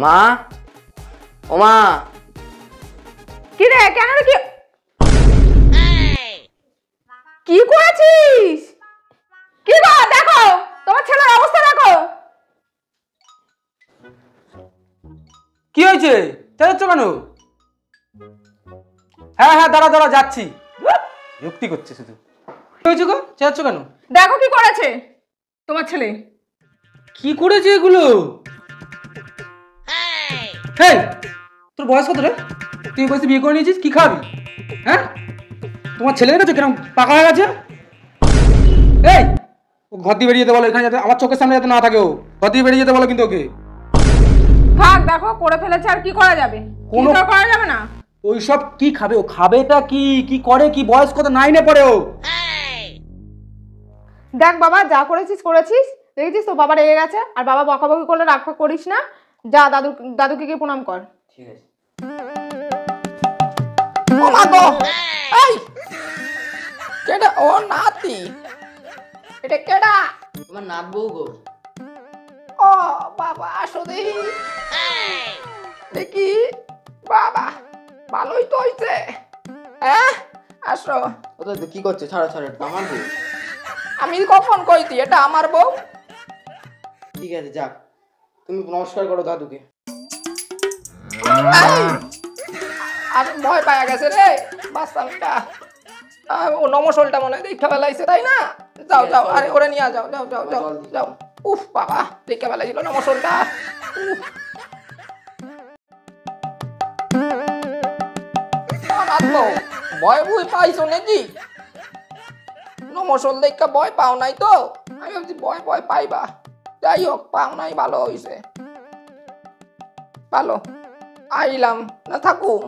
মা, ও মা, কি রে, কেন রে? কি করেছিস? কি গো, দেখো তোমার ছেলের অবস্থা দেখো। কি হয়েছে? চেঁচাচ্ছ কেন? হ্যাঁ হ্যাঁ, দাঁড়া দাঁড়া, যাচ্ছি। যুক্তি করছে শুধু। কি হয়েছে গো, চেঁচাচ্ছ কেন? দেখো কি করেছে তোমার ছেলে। কি করেছে এগুলো? হেই, তোর বয়স কত রে? তুই বয়সে বিয়ে করে নিয়েছিস, কি খাবি? হ্যাঁ, তোমার ছেলে দেখেছো কেন পাকা হয়ে গেছে? এই, ও ঘর দিয়ে বেরিয়ে যেতে বলো, এখানে যাতে আমার চোখের সামনে যাতে না থাকে। ও ঘর দিয়ে বেরিয়ে যেতে বলো কিন্তু ওকে। থাক, দেখো করে ফেলেছে, আর কি করা যাবে? কোনো করা যাবে না। ওইসব কি খাবে? ও খাবেটা কি, কি করে, কি বয়স কত? 9-এ পড়ে ও। দেখ বাবা, যা করেছিস করেছিস, দেখেছিস তো বাবা রেগে গেছে। আর বাবা বকাবকি করলে রাগ করিস না, যা দাদুকে গিয়ে প্রণাম কর। ঠিক আছে। ও মা গো, এই কেডা? ও নাতি, এটা কেডা? তোমার নাত বউ গো। ও বাবা, আসো দেখি দেখি। বাবা, ভালোই তো হইছে। হ্যাঁ, আসো। ও তো কি করছে? ছাড়ো ছাড়ো, এটা আমার বউ। আমি কখন কইতি এটা আমার বউ? ঠিক আছে, যাক, তুমি নমস্কার করো দাদুকে। এই, আর ভয় পাওয়া গেছে রে বাচ্চাটা। ও নমসলটা মনে হয় দেখা ফেলাইছে, তাই না? যাও যাও, আরে ওরে নিয়ে যাও, যাও যাও যাও যাও। উফ বাবা, দেখা ফেলাইছিল নমসলটা। ভয় ভুই পাইছো নাকি? নমসল দেখা ভয় পাও নাই তো? আমি ভাবছি ভয় ভয় পাইবা। যাই হোক, পাও নাই, ভালো হইছে। ভালো আইলাম না থাকুম।